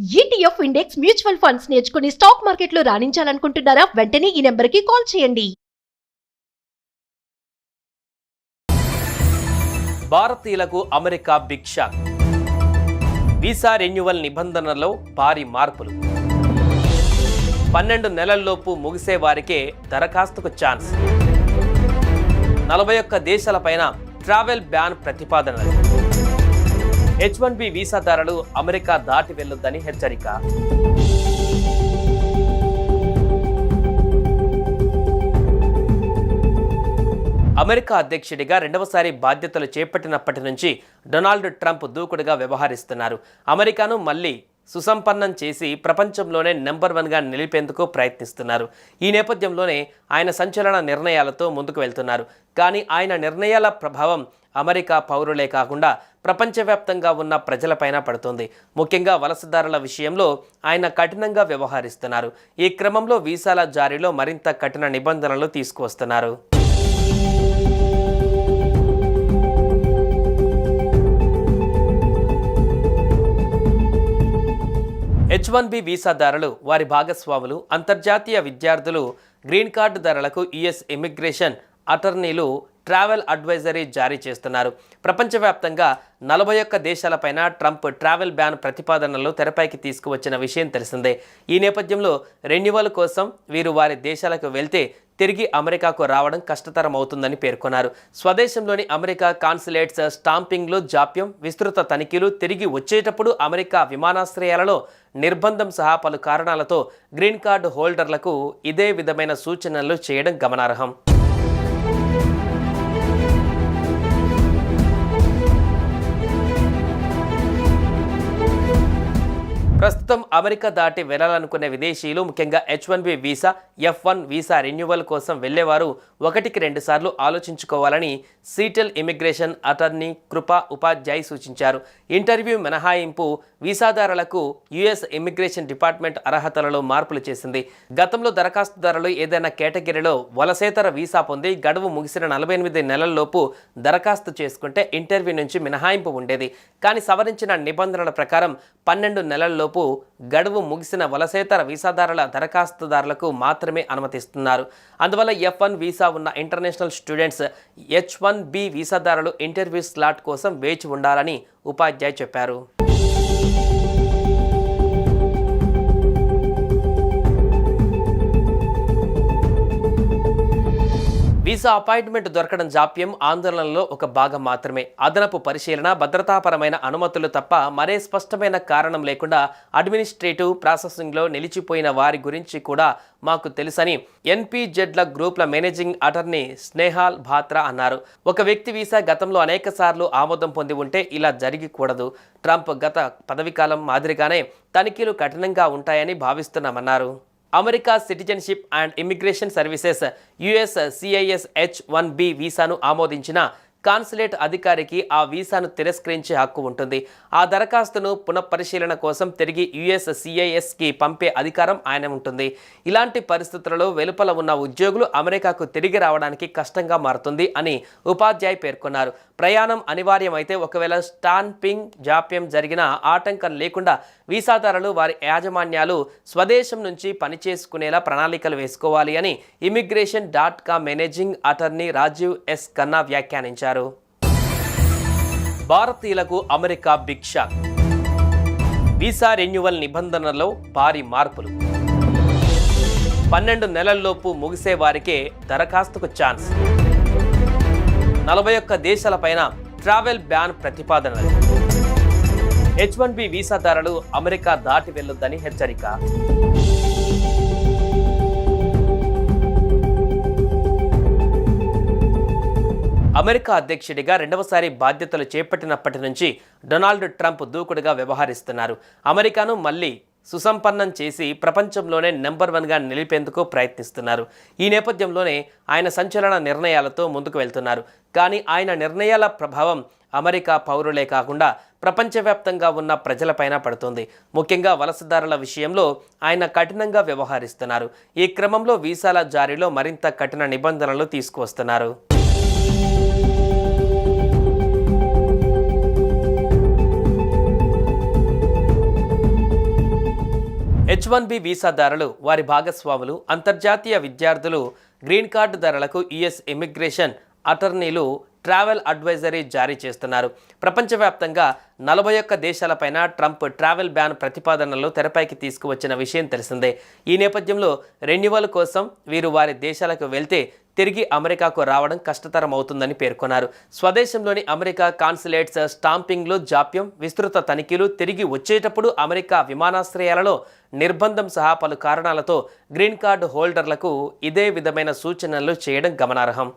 ETF index mutual funds నేర్చుకుని stock మార్కెట్లో రాణించాలనుకుంటున్నారా? వెంటనే ఈ నెంబర్కి కాల్ చేయండి. భారతీయులకు America big shock. Visa renewal నిబంధనల్లో భారీ మార్పులు. 12 నెలల్లోపు ముగిసే వారికే దరఖాస్తుకు ఛాన్స్. 41 దేశాలపైన ట్రావెల్ బ్యాన్ ప్రతిపాదనలు. H1B వీసాదారులు అమెరికా దాటి వెళ్లొద్దని హెచ్చరిక. అమెరికా అధ్యక్షుడిగా రెండవసారి బాధ్యతలు చేపట్టినప్పటి నుంచి డొనాల్డ్ ట్రంప్ దూకుడుగా వ్యవహరిస్తున్నారు. అమెరికాను మళ్లీ సుసంపన్నం చేసి ప్రపంచంలోనే నెంబర్ 1గా నిలిపేందుకు ప్రయత్నిస్తున్నారు. ఈ నేపథ్యంలోనే ఆయన సంచలన నిర్ణయాలతో ముందుకు వెళ్తున్నారు. కానీ ఆయన నిర్ణయాల ప్రభావం అమెరికా పౌరులే కాకుండా ప్రపంచవ్యాప్తంగా ఉన్న ప్రజలపైన పడుతుంది. ముఖ్యంగా వలసదారుల విషయంలో ఆయన కఠినంగా వ్యవహరిస్తున్నారు. ఈ క్రమంలో వీసాల జారీలో మరింత కఠిన నిబంధనలు తీసుకువస్తున్నారు. H1B వీసాదారులు, వారి భాగస్వాములు, అంతర్జాతీయ విద్యార్థులు, గ్రీన్ కార్డుదారులకు యుఎస్ ఇమిగ్రేషన్ అటార్నీలు ట్రావెల్ అడ్వైజరీ జారీ చేస్తున్నారు. ప్రపంచవ్యాప్తంగా 41 దేశాలపైన ట్రంప్ ట్రావెల్ బ్యాన్ ప్రతిపాదనలు తెరపైకి తీసుకువచ్చిన విషయం తెలిసిందే. ఈ నేపథ్యంలో రెన్యువల్ కోసం వీరు వారి దేశాలకు వెళ్తే తిరిగి అమెరికాకు రావడం కష్టతరం అవుతుందని పేర్కొన్నారు. స్వదేశంలోని అమెరికా కాన్సులేట్స్ స్టాంపింగ్లు జాప్యం, విస్తృత తనిఖీలు, తిరిగి వచ్చేటప్పుడు అమెరికా విమానాశ్రయాలలో నిర్బంధం సహా పలు కారణాలతో గ్రీన్ కార్డు హోల్డర్లకు ఇదే విధమైన సూచనలు చేయడం గమనార్హం. ప్రస్తుతం అమెరికా దాటి వెళ్లాలనుకునే విదేశీయులు, ముఖ్యంగా H1B visa, F1 visa renewal కోసం వెళ్లేవారు 1-2 సార్లు ఆలోచించుకోవాలని సీటెల్ ఇమిగ్రేషన్ అటార్నీ కృపా ఉపాధ్యాయ్ సూచించారు. ఇంటర్వ్యూ మినహాయింపు వీసాదారులకు యుఎస్ ఇమిగ్రేషన్ డిపార్ట్మెంట్ అర్హతలలో మార్పులు చేసింది. గతంలో దరఖాస్తుదారులు ఏదైనా కేటగిరీలో వలసేతర వీసా పొంది గడువు ముగిసిన 48 నెలల్లోపు దరఖాస్తు చేసుకుంటే ఇంటర్వ్యూ నుంచి మినహాయింపు ఉండేది. కానీ సవరించిన నిబంధనల ప్రకారం 12 నెలల్లో గడువు ముగిసిన వలసేతర వీసాదారుల దరఖాస్తుదారులకు మాత్రమే అనుమతిస్తున్నారు. అందువల్ల F1 వీసా ఉన్న ఇంటర్నేషనల్ స్టూడెంట్స్ H1B వీసాదారులు ఇంటర్వ్యూ స్లాట్ కోసం వేచి ఉండాలని ఉపాధ్యాయ్ చెప్పారు. వీసా అపాయింట్మెంట్ దొరకడం జాప్యం, ఆందోళనలో ఒక భాగం మాత్రమే. అదనపు పరిశీలన, భద్రతాపరమైన అనుమతులు తప్ప మరే స్పష్టమైన కారణం లేకుండా అడ్మినిస్ట్రేటివ్ ప్రాసెసింగ్లో నిలిచిపోయిన వారి గురించి కూడా మాకు తెలుసని NPZల గ్రూప్ల మేనేజింగ్ అటార్నీ స్నేహాల్ బాత్రా అన్నారు. ఒక వ్యక్తి వీసా గతంలో అనేక సార్లు ఆమోదం పొంది ఉంటే ఇలా జరిగకూడదు. ట్రంప్ గత పదవీకాలం మాదిరిగానే తనిఖీలు కఠినంగా ఉంటాయని భావిస్తున్నామన్నారు. America citizenship and immigration services USCIS H1B వీసాను ఆమోదించిన కాన్సులేట్ అధికారికి ఆ వీసాను తిరస్కరించే హక్కు ఉంటుంది. ఆ దరఖాస్తును పునఃపరిశీలన కోసం తిరిగి USCISకి పంపే అధికారం ఆయన ఉంటుంది. ఇలాంటి పరిస్థితులలో వెలుపల ఉన్న ఉద్యోగులు అమెరికాకు తిరిగి రావడానికి కష్టంగా మారుతుంది అని ఉపాధ్యాయ్ పేర్కొన్నారు. ప్రయాణం అనివార్యమైతే ఒకవేళ స్టాంపింగ్ జాప్యం జరిగిన ఆటంకం లేకుండా వీసాదారులు వారి యాజమాన్యాలు స్వదేశం నుంచి పనిచేసుకునేలా ప్రణాళికలు వేసుకోవాలి అని immigration.com managing attorney Rajiv S. Khanna వ్యాఖ్యానించారు. భారతీయులకు America big shock. Visa renewal నిబంధనల్లో భారీ మార్పులు. 12 నెలల్లోపు ముగిసే వారికే దరఖాస్తుకు ఛాన్స్. 41 దేశాలపైన ట్రావెల్ బ్యాన్ ప్రతిపాదనలు. H1B వీసాదారులు అమెరికా దాటి వెళ్లొద్దని హెచ్చరిక. అమెరికా అధ్యక్షుడిగా రెండవసారి బాధ్యతలు చేపట్టినప్పటి నుంచి డొనాల్డ్ ట్రంప్ దూకుడుగా వ్యవహరిస్తున్నారు. అమెరికాను మళ్లీ సుసంపన్నం చేసి ప్రపంచంలోనే నెంబర్ 1గా నిలిపేందుకు ప్రయత్నిస్తున్నారు. ఈ నేపథ్యంలోనే ఆయన సంచలన నిర్ణయాలతో ముందుకు వెళ్తున్నారు. కానీ ఆయన నిర్ణయాల ప్రభావం అమెరికా పౌరులే కాకుండా ప్రపంచవ్యాప్తంగా ఉన్న ప్రజలపైన పడుతుంది. ముఖ్యంగా వలసదారుల విషయంలో ఆయన కఠినంగా వ్యవహరిస్తున్నారు. ఈ క్రమంలో వీసాల జారీలో మరింత కఠిన నిబంధనలు తీసుకువస్తున్నారు. H1B వీసాదారులు, వారి భాగస్వాములు, అంతర్జాతీయ విద్యార్థులు, గ్రీన్ కార్డుదారులకు యుఎస్ ఇమిగ్రేషన్ అటార్నీలు ట్రావెల్ అడ్వైజరీ జారీ చేస్తున్నారు. ప్రపంచవ్యాప్తంగా 41 దేశాలపైన ట్రంప్ ట్రావెల్ బ్యాన్ ప్రతిపాదనలు తెరపైకి తీసుకువచ్చిన విషయం తెలిసిందే. ఈ నేపథ్యంలో రెన్యువల్ కోసం వీరు వారి దేశాలకు వెళ్తే తిరిగి అమెరికాకు రావడం కష్టతరం అవుతుందని పేర్కొన్నారు. స్వదేశంలోని అమెరికా కాన్సులేట్స్ స్టాంపింగ్లో జాప్యం, విస్తృత తనిఖీలు, తిరిగి వచ్చేటప్పుడు అమెరికా విమానాశ్రయాలలో నిర్బంధం సహా పలు కారణాలతో గ్రీన్ కార్డు హోల్డర్లకు ఇదే విధమైన సూచనలు చేయడం గమనార్హం.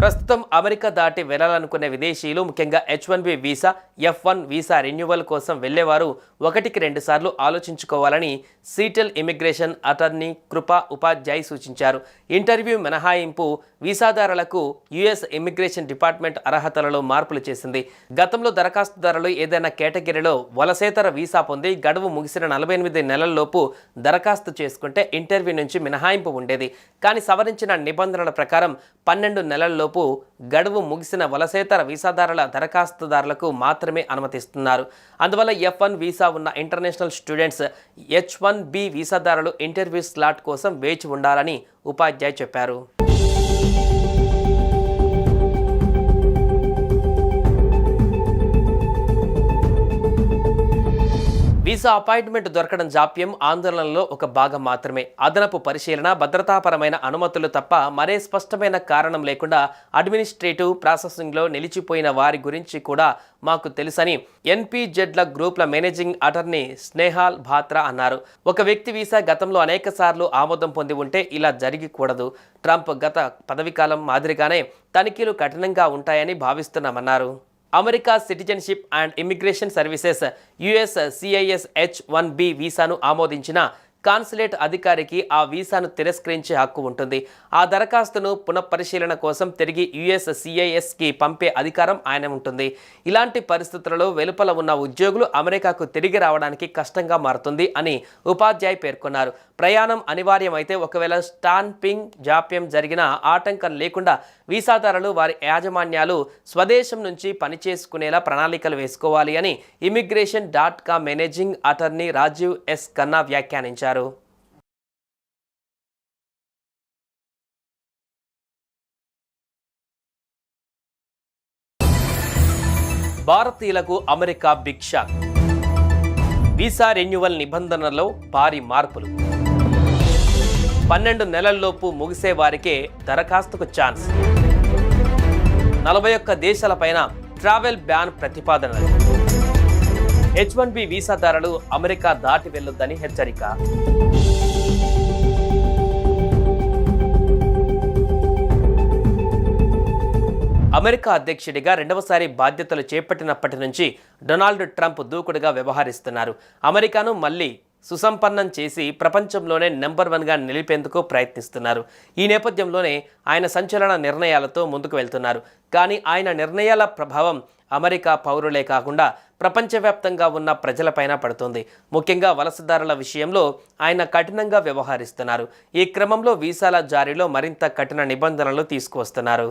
ప్రస్తుతం అమెరికా దాటి వెళ్లాలనుకునే విదేశీయులు, ముఖ్యంగా H1B visa, F1 visa renewal కోసం వెళ్లేవారు 1-2 సార్లు ఆలోచించుకోవాలని సీటెల్ ఇమిగ్రేషన్ అటార్నీ కృపా ఉపాధ్యాయ్ సూచించారు. ఇంటర్వ్యూ మినహాయింపు వీసాదారులకు యుఎస్ ఇమిగ్రేషన్ డిపార్ట్మెంట్ అర్హతలలో మార్పులు చేసింది. గతంలో దరఖాస్తుదారులు ఏదైనా కేటగిరీలో వలసేతర వీసా పొంది గడువు ముగిసిన 48 నెలల్లోపు దరఖాస్తు చేసుకుంటే ఇంటర్వ్యూ నుంచి మినహాయింపు ఉండేది. కానీ సవరించిన నిబంధనల ప్రకారం 12 నెలల్లోపు గడువు ముగిసిన వలసేతర వీసాదారుల దరఖాస్తుదారులకు మాత్రమే అనుమతిస్తున్నారు. అందువల్ల F1 వీసా ఉన్న ఇంటర్నేషనల్ స్టూడెంట్స్ H1B వీసాదారులు ఇంటర్వ్యూ స్లాట్ కోసం వేచి ఉండాలని ఉపాధ్యాయ్ చెప్పారు. వీసా అపాయింట్మెంట్ దొరకడం జాప్యం, ఆందోళనలో ఒక భాగం మాత్రమే. అదనపు పరిశీలన, భద్రతాపరమైన అనుమతులు తప్ప మరే స్పష్టమైన కారణం లేకుండా అడ్మినిస్ట్రేటివ్ ప్రాసెసింగ్లో నిలిచిపోయిన వారి గురించి కూడా మాకు తెలుసని NPZల గ్రూప్ల మేనేజింగ్ అటార్నీ స్నేహాల్ బాత్రా అన్నారు. ఒక వ్యక్తి వీసా గతంలో అనేక సార్లు ఆమోదం పొంది ఉంటే ఇలా జరిగకూడదు. ట్రంప్ గత పదవీకాలం మాదిరిగానే తనిఖీలు కఠినంగా ఉంటాయని భావిస్తున్నామన్నారు. America citizenship and immigration services USCIS H1B వీసాను ఆమోదించిన కాన్సులేట్ అధికారికి ఆ వీసాను తిరస్కరించే హక్కు ఉంటుంది. ఆ దరఖాస్తును పునఃపరిశీలన కోసం తిరిగి USCISకి పంపే అధికారం ఆయన ఉంటుంది. ఇలాంటి పరిస్థితులలో వెలుపల ఉన్న ఉద్యోగులు అమెరికాకు తిరిగి రావడానికి కష్టంగా మారుతుంది అని ఉపాధ్యాయ్ పేర్కొన్నారు. ప్రయాణం అనివార్యమైతే ఒకవేళ స్టాంపింగ్ జాప్యం జరిగినా ఆటంకం లేకుండా వీసాదారులు వారి యాజమాన్యాలు స్వదేశం నుంచి పనిచేసుకునేలా ప్రణాళికలు వేసుకోవాలి అని immigration.com managing attorney Rajiv S. Khanna వ్యాఖ్యానించారు. భారతీయులకు America big shock. Visa renewal నిబంధనల్లో భారీ మార్పులు. 12 నెలల్లోపు ముగిసే వారికే దరఖాస్తుకు ఛాన్స్. 41 దేశాలపైన ట్రావెల్ బ్యాన్ ప్రతిపాదనలు. H1B వీసాదారులు అమెరికా దాటి వెళ్లొద్దని హెచ్చరిక. అమెరికా అధ్యక్షుడిగా రెండవసారి బాధ్యతలు చేపట్టినప్పటి నుంచి డొనాల్డ్ ట్రంప్ దూకుడుగా వ్యవహరిస్తున్నారు. అమెరికాను మళ్ళీ సుసంపన్నం చేసి ప్రపంచంలోనే నెంబర్ 1గా నిలిపేందుకు ప్రయత్నిస్తున్నారు. ఈ నేపథ్యంలోనే ఆయన సంచలన నిర్ణయాలతో ముందుకు వెళ్తున్నారు. కానీ ఆయన నిర్ణయాల ప్రభావం అమెరికా పౌరులే కాకుండా ప్రపంచవ్యాప్తంగా ఉన్న ప్రజలపైన పడుతుంది. ముఖ్యంగా వలసదారుల విషయంలో ఆయన కఠినంగా వ్యవహరిస్తున్నారు. ఈ క్రమంలో వీసాల జారీలో మరింత కఠిన నిబంధనలు తీసుకువస్తున్నారు.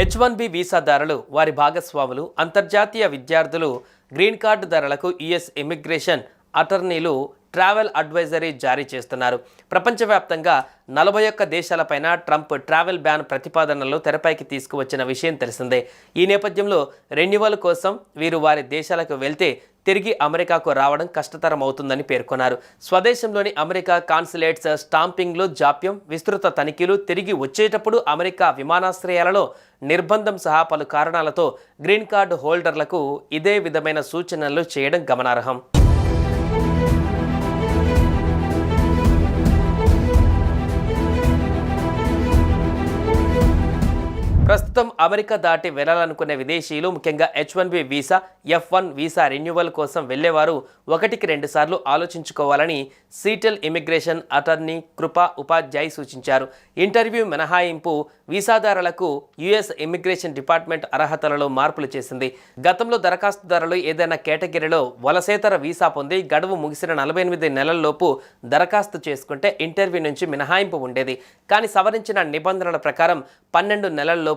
H1B వీసాదారులు, వారి భాగస్వాములు, అంతర్జాతీయ విద్యార్థులు, గ్రీన్ కార్డుదారులకు యుఎస్ ఇమిగ్రేషన్ అటార్నీలు ట్రావెల్ అడ్వైజరీ జారీ చేస్తున్నారు. ప్రపంచవ్యాప్తంగా 41 దేశాలపైన ట్రంప్ ట్రావెల్ బ్యాన్ ప్రతిపాదనలు తెరపైకి తీసుకువచ్చిన విషయం తెలిసిందే. ఈ నేపథ్యంలో రెన్యువల్ కోసం వీరు వారి దేశాలకు వెళ్తే తిరిగి అమెరికాకు రావడం కష్టతరం అవుతుందని పేర్కొన్నారు. స్వదేశంలోని అమెరికా కాన్సులేట్స్ స్టాంపింగ్లో జాప్యం, విస్తృత తనిఖీలు, తిరిగి వచ్చేటప్పుడు అమెరికా విమానాశ్రయాలలో నిర్బంధం సహా పలు కారణాలతో గ్రీన్ కార్డు హోల్డర్లకు ఇదే విధమైన సూచనలు చేయడం గమనార్హం. ప్రస్తుతం అమెరికా దాటి వెళ్లాలనుకునే విదేశీయులు ముఖ్యంగా H1B visa, F1 visa renewal కోసం వెళ్లేవారు 1-2 సార్లు ఆలోచించుకోవాలని సీటెల్ ఇమిగ్రేషన్ అటార్నీ కృపా ఉపాధ్యాయ్ సూచించారు. ఇంటర్వ్యూ మినహాయింపు వీసాదారులకు యుఎస్ ఇమిగ్రేషన్ డిపార్ట్మెంట్ అర్హతలలో మార్పులు చేసింది. గతంలో దరఖాస్తుదారులు ఏదైనా కేటగిరీలో వలసేతర వీసా పొంది గడువు ముగిసిన 48 నెలల్లోపు దరఖాస్తు చేసుకుంటే ఇంటర్వ్యూ నుంచి మినహాయింపు ఉండేది. కానీ సవరించిన నిబంధనల ప్రకారం 12 నెలల్లోపు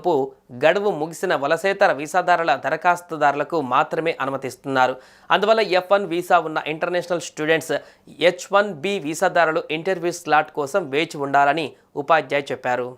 గడువు ముగిసిన వలసేతర వీసాదారుల దరఖాస్తుదారులకు మాత్రమే అనుమతిస్తున్నారు. అందువల్ల F1 వీసా ఉన్న ఇంటర్నేషనల్ స్టూడెంట్స్ H1B వీసాదారులు ఇంటర్వ్యూ స్లాట్ కోసం వేచి ఉండాలని ఉపాధ్యాయ్ చెప్పారు.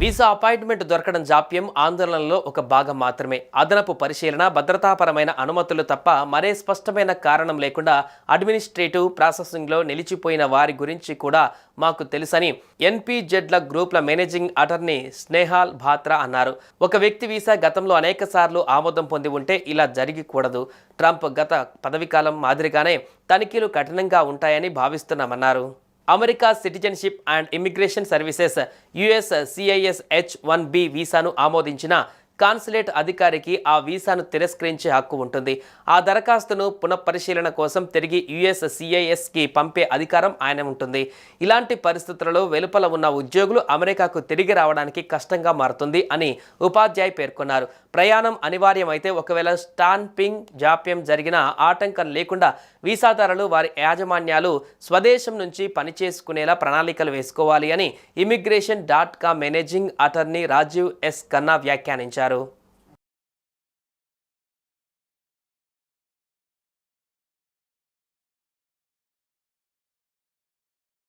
వీసా అపాయింట్మెంట్ దొరకడం జాప్యం ఆందోళనలో ఒక భాగం మాత్రమే. అదనపు పరిశీలన, భద్రతాపరమైన అనుమతులు తప్ప మరే స్పష్టమైన కారణం లేకుండా అడ్మినిస్ట్రేటివ్ ప్రాసెసింగ్లో నిలిచిపోయిన వారి గురించి కూడా మాకు తెలుసని NPZల గ్రూప్ల మేనేజింగ్ అటార్నీ స్నేహాల్ బాత్రా అన్నారు. ఒక వ్యక్తి వీసా గతంలో అనేక సార్లు ఆమోదం పొంది ఉంటే ఇలా జరిగకూడదు. ట్రంప్ గత పదవీకాలం మాదిరిగానే తనిఖీలు కఠినంగా ఉంటాయని భావిస్తున్నామన్నారు. America citizenship and immigration services USCIS H1B వీసాను ఆమోదించిన కాన్సులేట్ అధికారికి ఆ వీసాను తిరస్కరించే హక్కు ఉంటుంది. ఆ దరఖాస్తును పునఃపరిశీలన కోసం తిరిగి USCISకి పంపే అధికారం ఆయన ఉంటుంది. ఇలాంటి పరిస్థితులలో వెలుపల ఉన్న ఉద్యోగులు అమెరికాకు తిరిగి రావడానికి కష్టంగా మారుతుంది అని ఉపాధ్యాయ్ పేర్కొన్నారు. ప్రయాణం అనివార్యమైతే ఒకవేళ స్టాంపింగ్ జాప్యం జరిగిన ఆటంకం లేకుండా వీసాదారులు వారి యాజమాన్యాలు స్వదేశం నుంచి పనిచేసుకునేలా ప్రణాళికలు వేసుకోవాలి అని immigration.com managing attorney Rajiv S. Khanna వ్యాఖ్యానించారు.